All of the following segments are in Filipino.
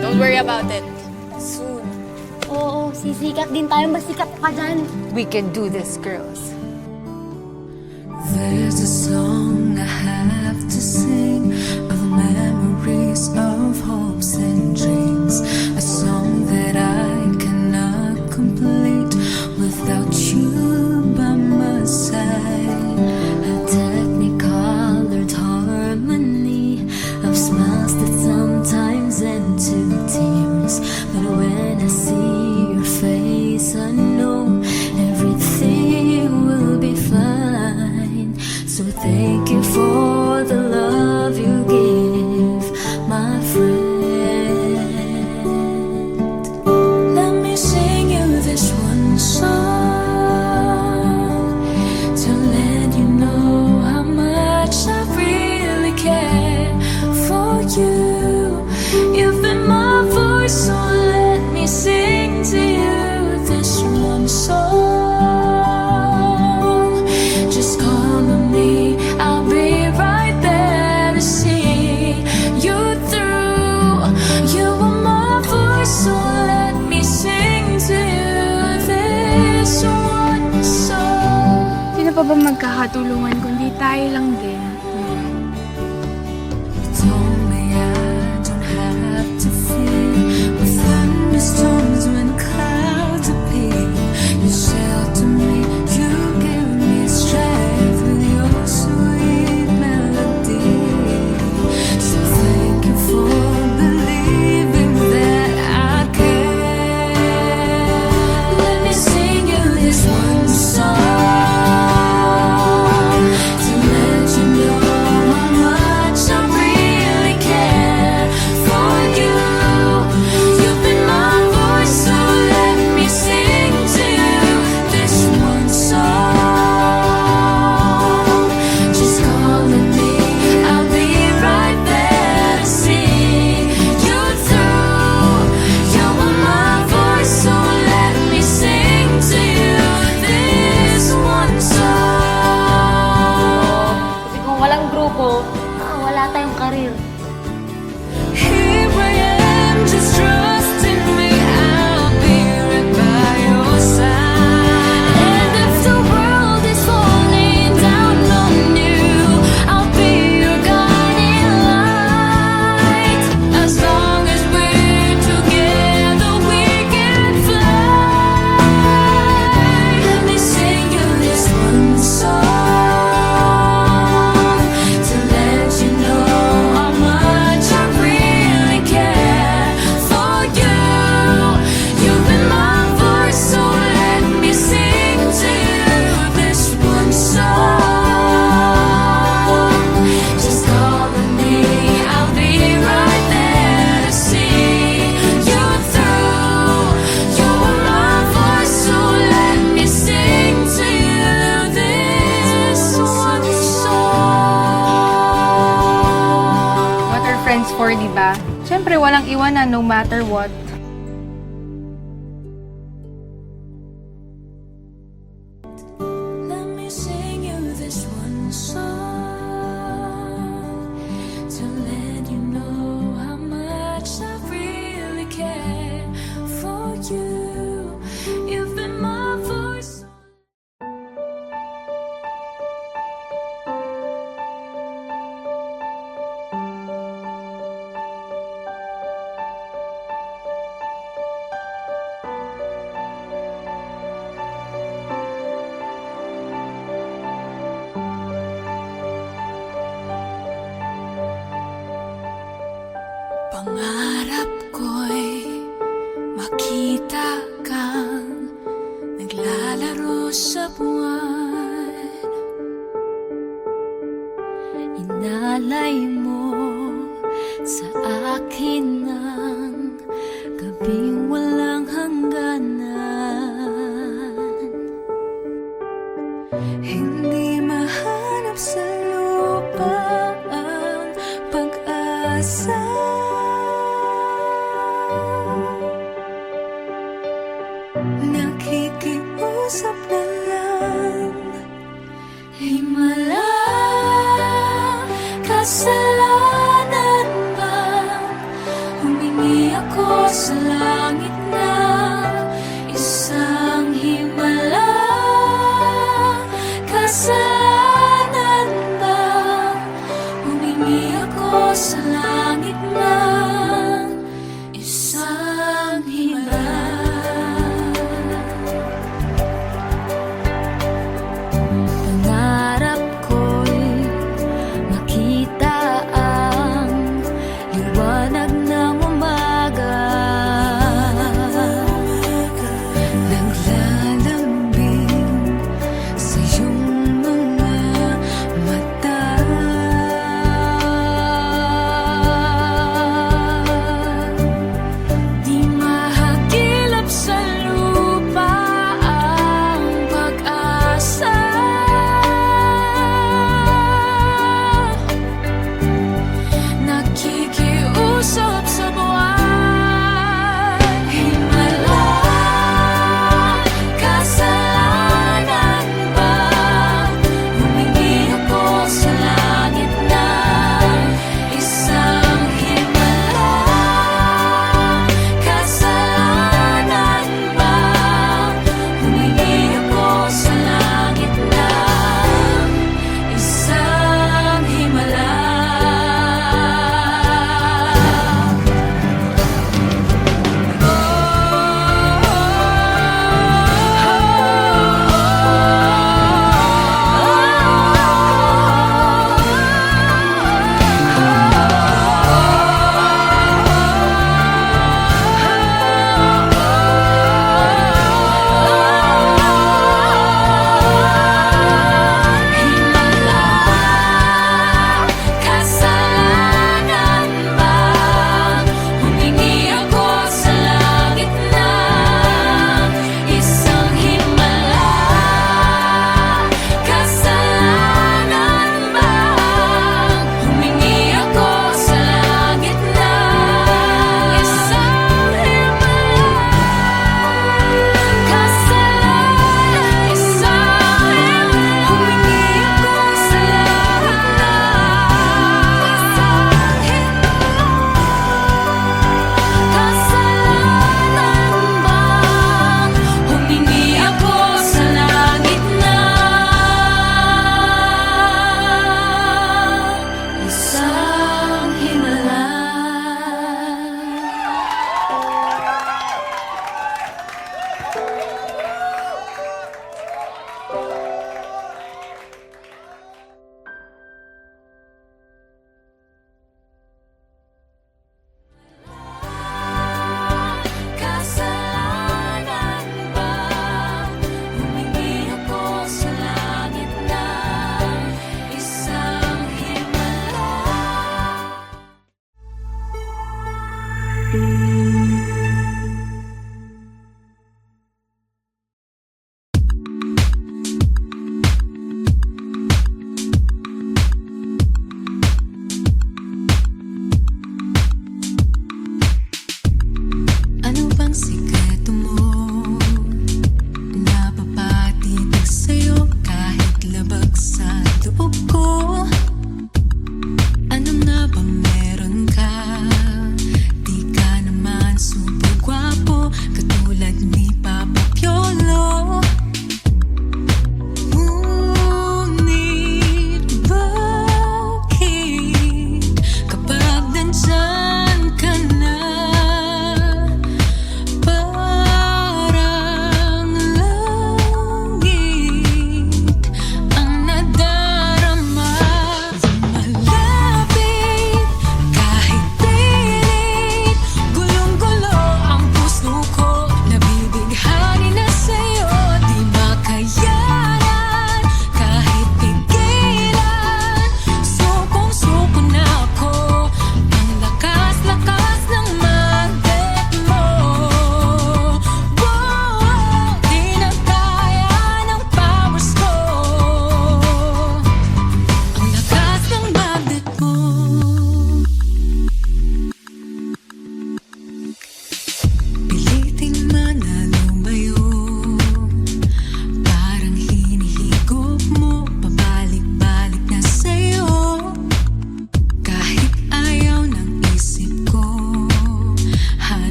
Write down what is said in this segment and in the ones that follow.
Don't worry about it. Soon. Oo, sisikat din tayo. Masikat pa dyan. We can do this, girls. There's a song I have to sing of memories of hopes and dreams. A song that I cannot complete without you by my side. A technicolored harmony of smiles that sometimes end to tears. But when I see your face, I know everything will be fine. So thank you for the love you give, my friend. Let me sing you this one song to let you know how much I really care for you. You've been my voice, so let me sing to you this one song. Just call on me, I'll be right there to see you through. You are my voice, so let me sing to you this one song. Sino pa ba magkakatulungan kundi tayo lang din? You told me I don't have to fear with thunderstorms when clouds appear. You shelter me, you give me strength with your sweet melody. So thank you for believing that I care. Let me sing you this one song to let you know how much I really care for you. You've been my voice, so let me sing to you this one song. Just call on me, I'll be right there to see you through. You are my voice, so let me sing to you this one song. Kasi kung walang grupo, wala tayong karir. Here I am, just trusting me. I'll be right by your side. And if the world is falling down on you, I'll be your guiding light. As long as we're together, we can fly. Let me sing you this one song to let you know how much I really care for you. You've been my voice, so let me sing to you this one song. Just call on me, I'll be right there to see you through. You are my voice, so let me sing to you this one song. What are friends for, di ba? Siyempre, walang iwanan no matter what. Let me sing you this one song to let you know how much I really care for you. You've been my voice. Pangarap ko'y makita kang naglalaro sa buwan. Inalay mo sa akin ang gabing walang hangganan. Hindi mahanap sa lupa ang pag-asa. Nakikiusap na lang, na isang himala. Kasalanan ba? Humingi ako sa langit ng isang himala. Pangarap ko'y makita ang liwanag ng umaga.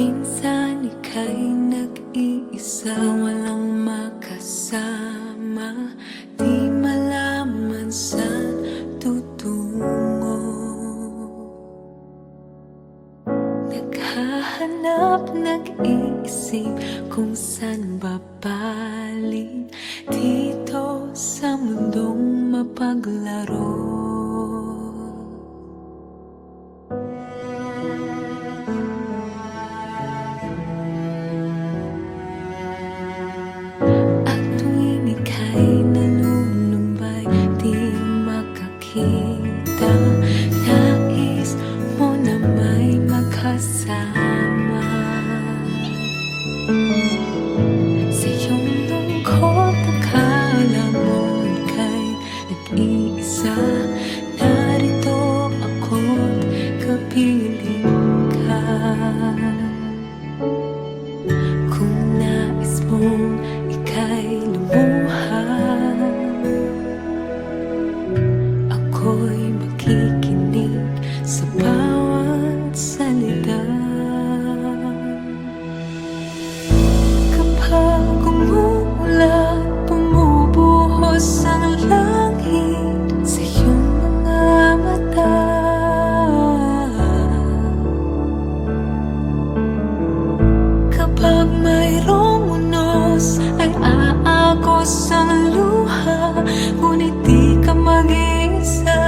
Minsan ika'y nag-iisa, walang makasama, di malaman saan tutungo. Naghahanap, nag-iisip kung saan babaling dito sa mundong mapaglaro. At tuwing ika'y nalulumbay, di makakita, nais mo na may makasama. Sa iyong lungkot, akala mo ika'y nag-iisa, narito ako't kapiling ka. Kung nais mong ika'y lumuha, ako'y makikinig sa bawat salita. Kapag umuulan, bumubuhos ang langit sa iyong mga mata. Kapag mayroong unos, ay aagos ang luha, ngunit di ka mag-iisa.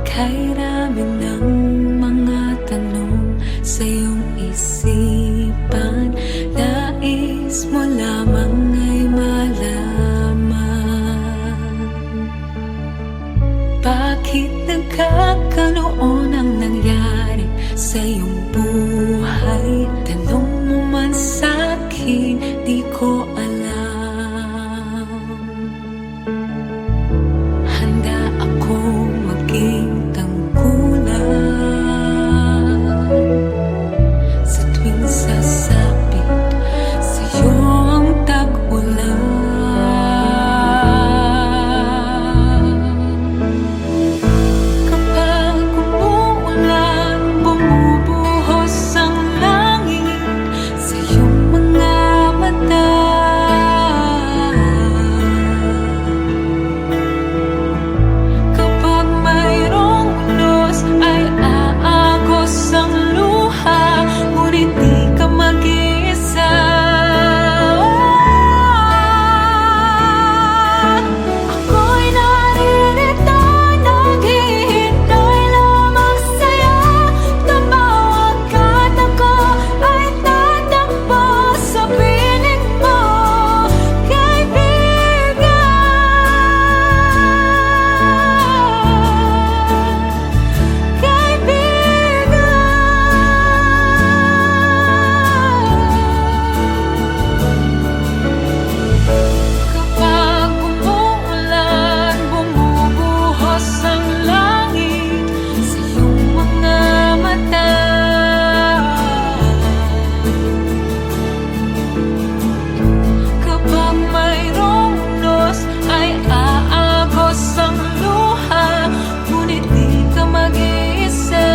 Kay rami ng mga tanong sa iyong isipan, nais mo lamang ay malaman. Bakit nagkaganoon ang nangyari sa iyong buhay? Tanong mo man sa'kin, di ko alam. Handa akong maging tangkulan sa tuwing sasapit sa'yo ang tag-ulan. Kapag umuulan, bumubuhos ang langit sa iyong mga mata. Kapag mayroong unos, ay aagos ang luha, ngunit di ka mag-iisa. Ako'y naririto, naghihintay lamang sa'yo. Tumawag ka't ako ay tatakbo sa piling mo, kaibigan. Kapag umuulan, bumubuhos ang langit sa iyong mga mata. Kapag mayroong unos, ay aagos ang luha, ngunit di ka mag-iisa.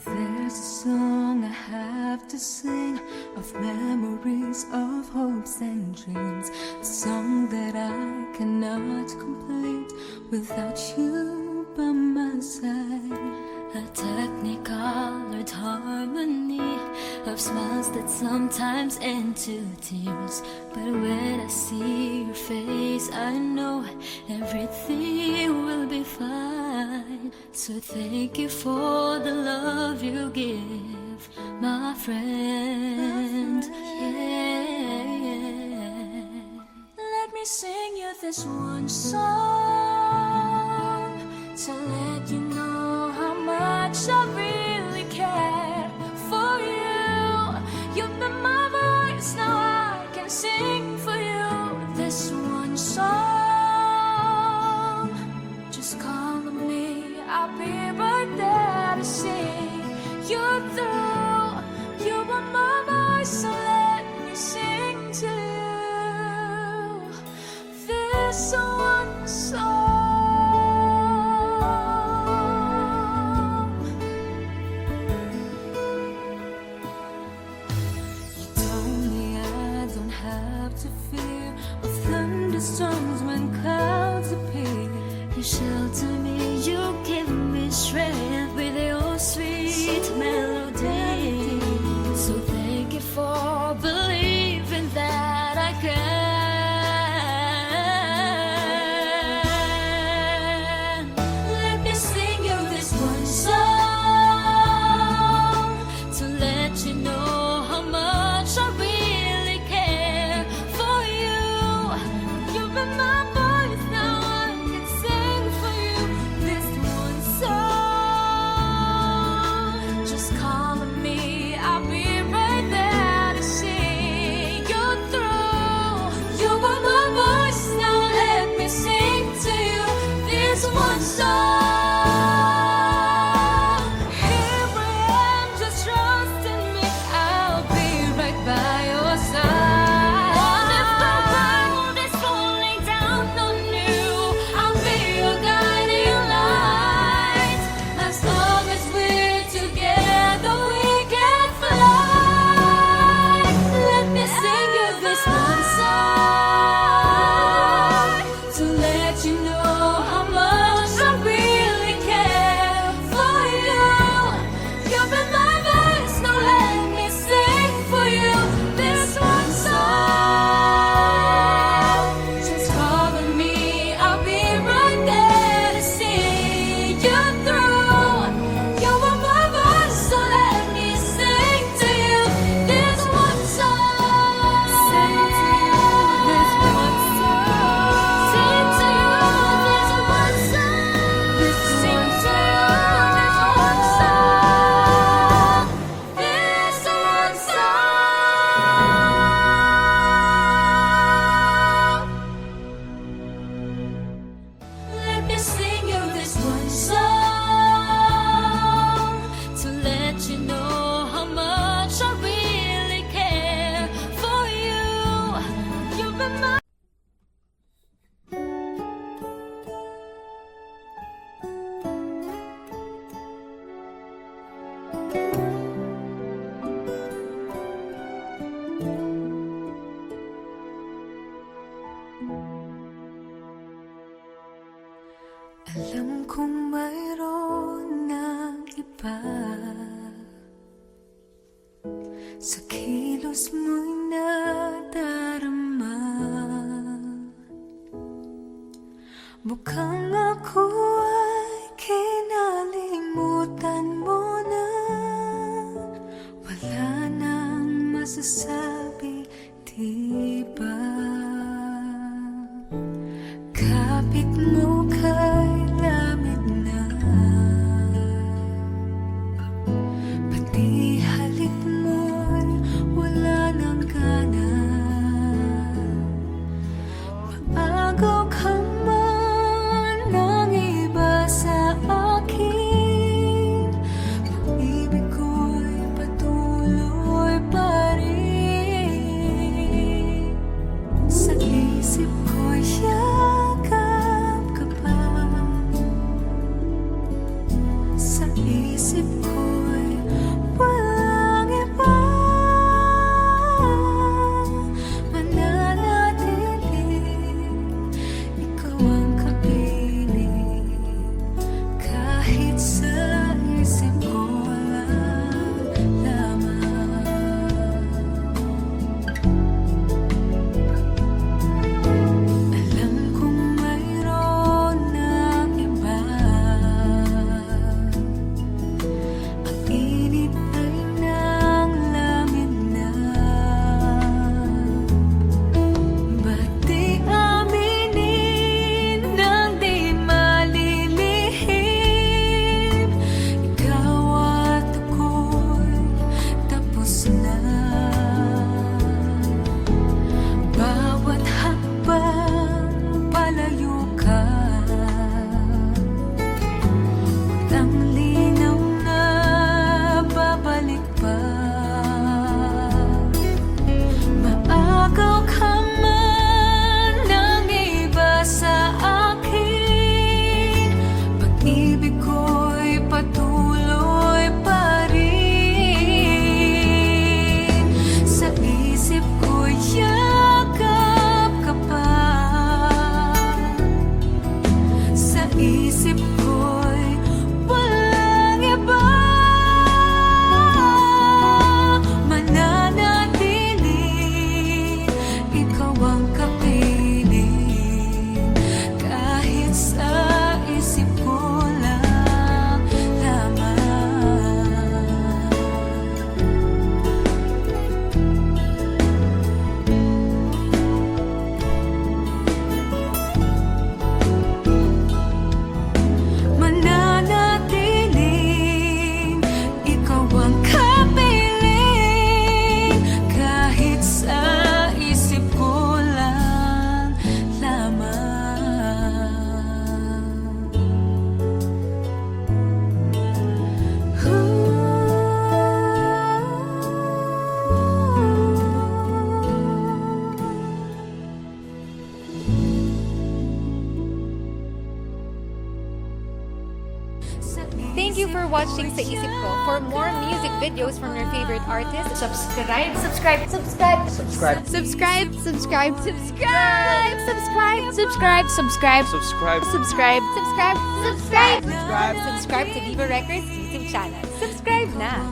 There's a song I have to sing of memories without you by my side. A technicolored harmony of smiles that sometimes end to tears. But when I see your face, I know everything will be fine. So thank you for the love you give, my friend. Yeah. Let me sing you this one song to let you know how much I really care for you. You've been my voice, now I can sing for you this one song. Just call on me, I'll be right there to see you through. You are my voice, so let me sing to you this one song. You told me I don't have to fear of thunderstorms when clouds appear. You shelter me, you give me strength with your sweet melody. So thank you for believing that I can. Let me sing you this one song to let you know how much I really care for you. You've been my voice, now I can sing for you this one song. Just call on me, I'll be right there to see you through. You are my voice, now let me sing to you this one song. Here I am, just trust in me, I'll be right by your side. If the world is falling down on you, I'll be your guiding light. As long as we're together, we can fly. Let me sing you this one song to let you know how much I really care for you. You've been my voice, now let me sing for you this one song. Just call on me, I'll be right there to see you through. You are my voice, so let me sing to you this one song. Sing to you this one song. Sing to you this one song. Sing to you this one song. This one song. Let me sing you this one song to let you know how much I really care for you. You've been my Alam kong mayroon ng iba sa kilos mo'y nadarama. Mukhang ako ay kinalimutan mo na. Wala nang masasabi, di ba? Kapit mo kay lamig na, pati halik mo'y wala nang gana. Maagaw ka man ng iba sa akin, pag-ibig ko'y patuloy pa rin. watching Sa Isip Ko. For more music videos from your favorite artists, Subscribe! Subscribe! Subscribe! Subscribe! subscribe, subscribe, subscribe! Subscribe! Subscribe! Subscribe! Subscribe. Subscribe! Subscribe! Subscribe! Subscribe to Viva Records YouTube channel. Subscribe na!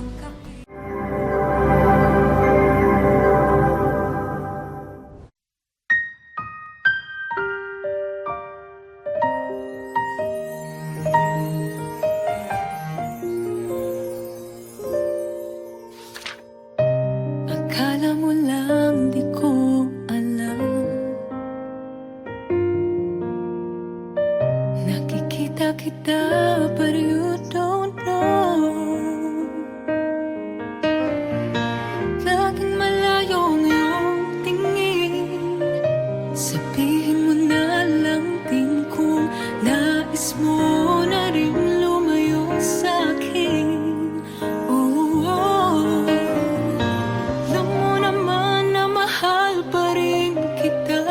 Akala mo lang di ko alam. Nakikita kita but you don't know. Laging malayo ang iyong tingin. Sabihin mo na lang din kung nais mo na rin lumayo sa akin. Oh, oh. Alam mo naman na mahal pa rin kita.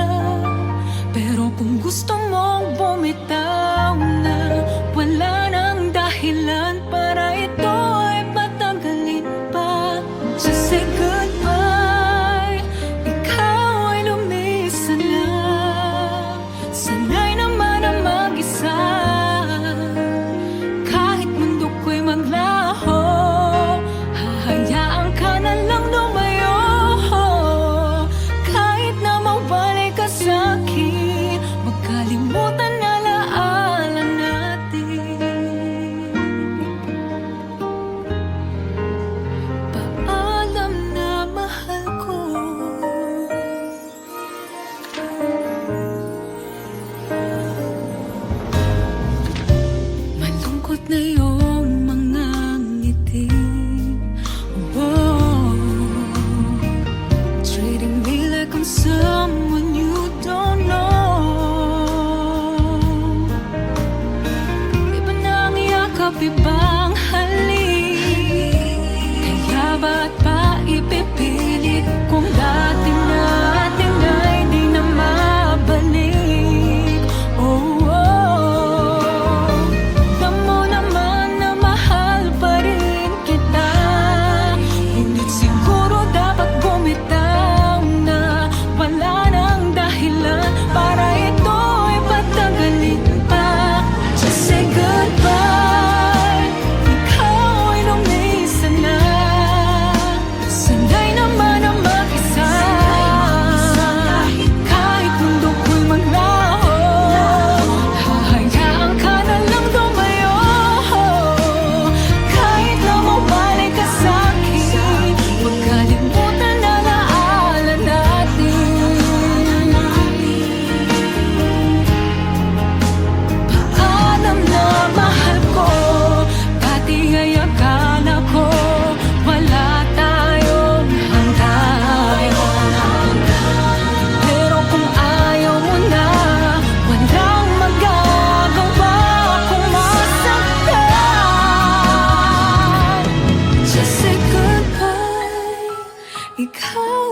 Pero kung gusto mong bumitaw na, wala nang dahilan para ito ay patagalin pa. Just say goodbye. Ikaw ay lumisan na. Sanay naman ang mag-isa. Kahit mundo ko'y maglaho, hahayaan ka na lang lumayo. Kahit na mawalay ka sa'kin, magkalimutan na laala natin. Paalam na mahal ko. Malungkot na iyong mga ngiti. Whoa. Treating me like I'm someone you don't know. Iba na ang yakap, ibang halik. Kaya ba't pa ipipilit kung dati natin ay di na mabalik? Oh, oh. Alam mo naman na mahal pa rin kita. Ngunit siguro dapat bumitaw na. Wala nang dahilan para ito ay patagalin pa. Just say goodbye. Ikaw ay lumisan na. Sanay naman ang mag-isa. Kahit mundo ko'y maglaho, hahayaan ka na lang lumayo. Kahit na mawalay ka sa'kin, magkalimutan na laala natin. Paalam na mahal ko. Dati ay akala ko wala tayong hanggan. Pero kung ayaw mo na, walang magagawa kung masaktan. Just say goodbye. Ikaw